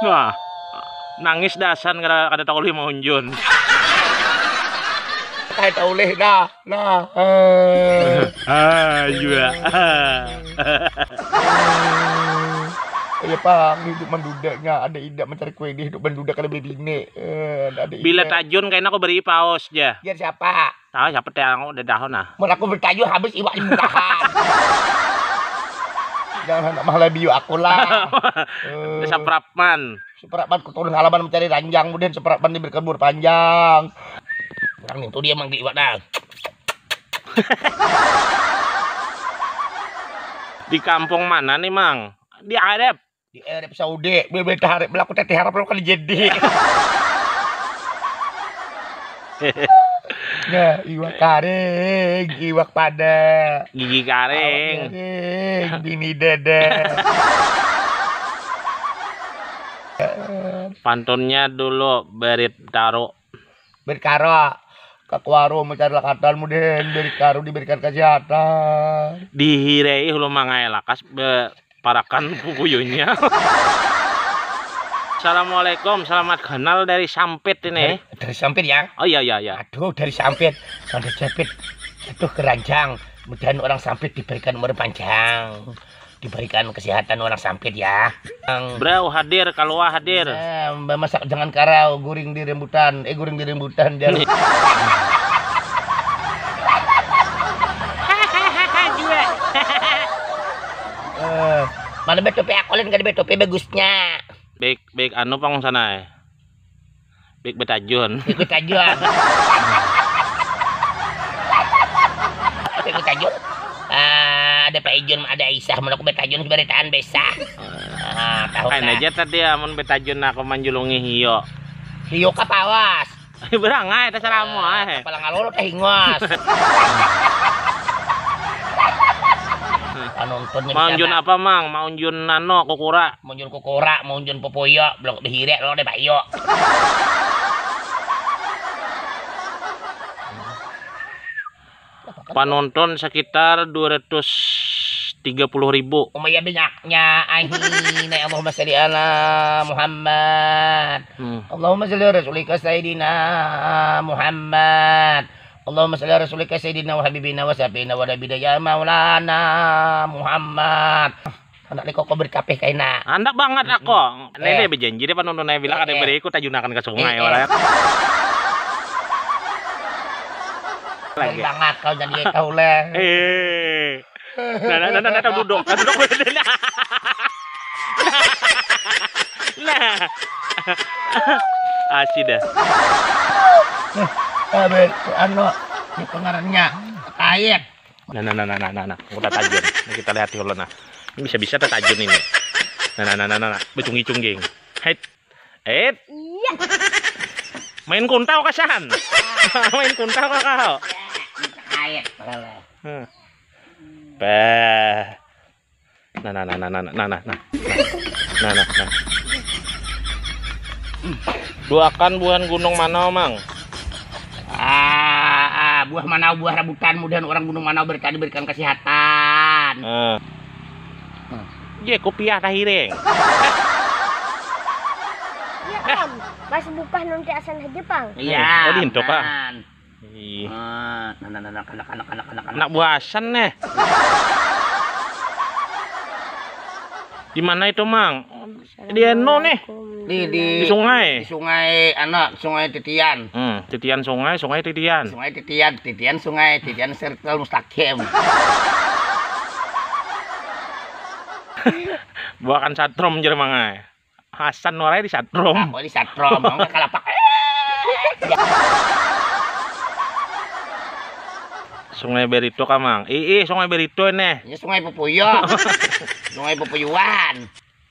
Wah, nangis dasan kada tahu lima unjun. Kahit ulih na. Juga. Ya pang, hidup mendudaknya ada idak mencari kue di hidup mendudak kada beli bini. Bila tajun kayaknya aku beri paus aja. Biar siapa? Tahu siapa teh aku udah dahon nah. Mun aku bertajuk habis iwak limudahan. Jangan hendak malah biu aku lah. Saprapman. Seperapman ku turun halaman mencari ranjang, kemudian seperapman diberikan umur panjang. Orang itu dia mang di iwak dah. Di kampung mana nih, Mang? Di Arab. Di Arab Saudi, bebeta harap berlaku teteh harap lo kali jadi. Nah, iwak karing, iwak pada, Gigi karing, bini dada. Pantunnya dulu berit taruh. Berkara ke warung mencari lakatan, kemudian berkara diberikan kesehatan. Dihirei hulu mangai lakas parakan pupuyunya. Assalamualaikum, selamat kenal dari Sampit ini. Dari Sampit ya? Oh iya. Aduh, dari Sampit sampai Japit jatuh keranjang. Kemudian orang Sampit diberikan umur panjang, diberikan kesehatan orang Sampit ya. Bro hadir, kalua hadir. Masak jangan karau, guring di rembutan. Guring di rembutan jangan. Mana betope akolen gak ada betope bagusnya. Baik anu pang sana. Baik betajun. Baik betajun. Baik betajun. Ada Pak Ijun, ada Aisyah, mun aku betajun seberitaan besah. Tahu kan aja tadi amun betajun aku manjulungi hiyo. Hiyo ka pawas. Berangai terserah mu Kepala ngalolo teh hingos. Nontonnya maunjun apa mang? Maunjun nano kukura. Maunjun kukura, maunjun popoyo, blok dihirek lo deh bayo. Penonton sekitar 230.000. Umaya banyaknya ahin. Allahumma sholli ala Muhammad. Allahumma sholli ala rasulika sayyidina Muhammad. Allahumma sholli ala rasulika sayyidina wa habibina wa safina wa nabiyina ya maulana Muhammad. Anak ni kok berkapeh kaina. Andak banget aku. Nene berjanji deh penonton saya bilang ada beri ikut tajunakan ke sungai walau. Lagi banget kau jadi kau leh. Nah, duduk. Nah. Asih dah. Anu, ini pengarannya kait. Nah. Udah tajun. Nah, kita lihat dulu nah. Ini bisa tajun ini. Nah. Becungi-cungging. Hait. Iya. Main kuntau kasan. Main kuntau kau. Kait. Nah. Duakan buah gunung mana, Mang? Buah manau, buah rambutan, mudahan orang gunung manau diberikan kesehatan. Ye kopiah tahiring. Ya Om, pas buka nanti asan aja Pang. Oh Iya. dinto Pak. Anak buasan nih. Di mana itu, Mang? Di Eno nih. Di sungai. Di sungai sungai Titian. Titian sungai Titian. Sungai Titian sungai, Titian circle mustaqim. Buakan satrom jer mangai. Hasan warai di satrom. Di satrom, enggak kalapak. Sungai Berito Kamang. Sungai Berito nih. Ini sungai Pupuyo. Sungai Pupuyuan.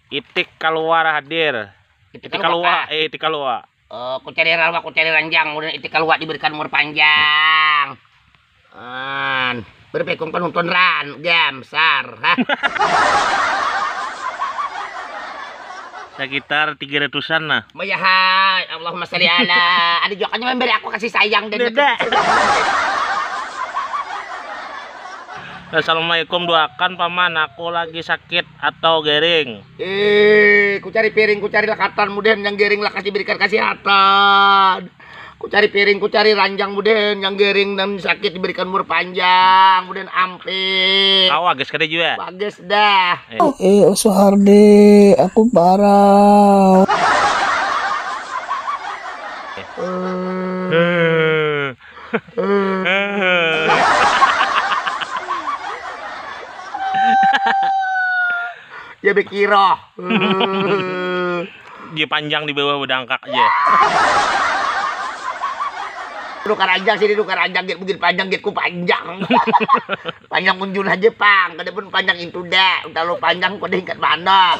Itik keluar hadir. Itik keluar. Itik keluar. Ku cari ranjang, kemudian itik keluar diberikan umur panjang. Berpekung penonton ran, jam, sar. Sekitar 300-an nah. Mayahai, Allahumma sholli ala. Ada jokannya memberi aku kasih sayang dan Assalamualaikum, doakan paman, aku lagi sakit atau garing. Ku cari piring, ku cari lakatan, kemudian yang garing lah kasih berikan kesehatan. Ku cari piring, ku cari ranjang, kemudian yang garing dan sakit diberikan umur panjang, kemudian ampir. Kau agak sekali juga. Bagus dah. Soehardi, aku parah. Ya bekiro. Dia panjang di bawah bedangkak aja. Dukar aja sini, dukar aja gitu, begini panjang gitu panjang. Panjang kunjun aja pang, kada pun panjang itu dah. Udah lo panjang kau tingkat mana?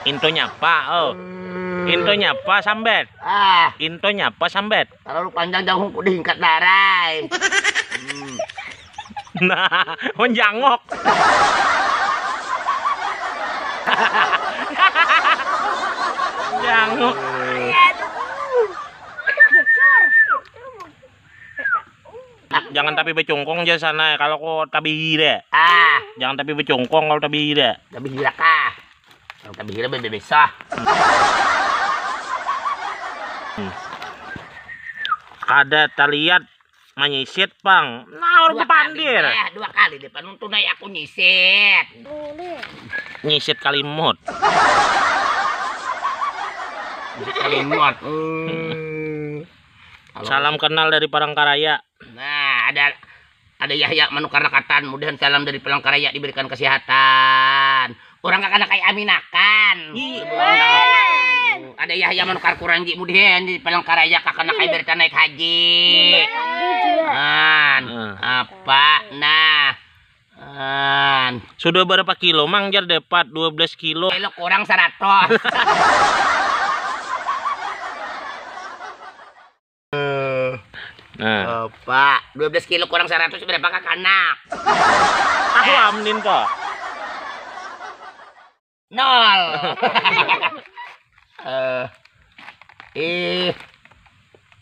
Intonya apa? Oh. Intonya apa sambet? Intonya apa sambet? Kalau lu panjang jauh kau tingkat darai. Nah, menjangok. Jangok. Jangan tapi becongkong aja sana kalau kau tabi deh. Jangan tapi becongkong kalau tabi deh. Tabi hira kah? Kalau tabi hira bebesah. Kada taliat menyisit pang. Nah, orang pandir. Dua kali depan tunai aku nyisit. Nyisit kalimut. Kalimut. Salam kenal dari Palangkaraya. Nah, ada Yahya Manukar Lakatan, kemudian salam dari Palangkaraya diberikan kesehatan. Orang kakak kayak aminakan. Ada Yahya Manukar Kuranji, kemudian di Palangkaraya kakak kayak berita naik haji. Apa? Nah. Sudah berapa kilo mang jar dapat 12 kilo. Kilo kurang 100. Pak, 12 kilo kurang 100 berapa kakak anak? Aku amnin kok. 0.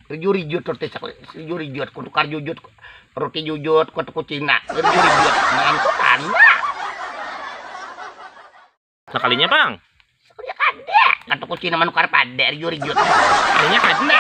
Rijut rijut kutukar jujut roti jujut kutu Cina rijut main kan Sekalinya bang. Sekalinya kade kutu Cina manukar pade rijut Sekalinya kade.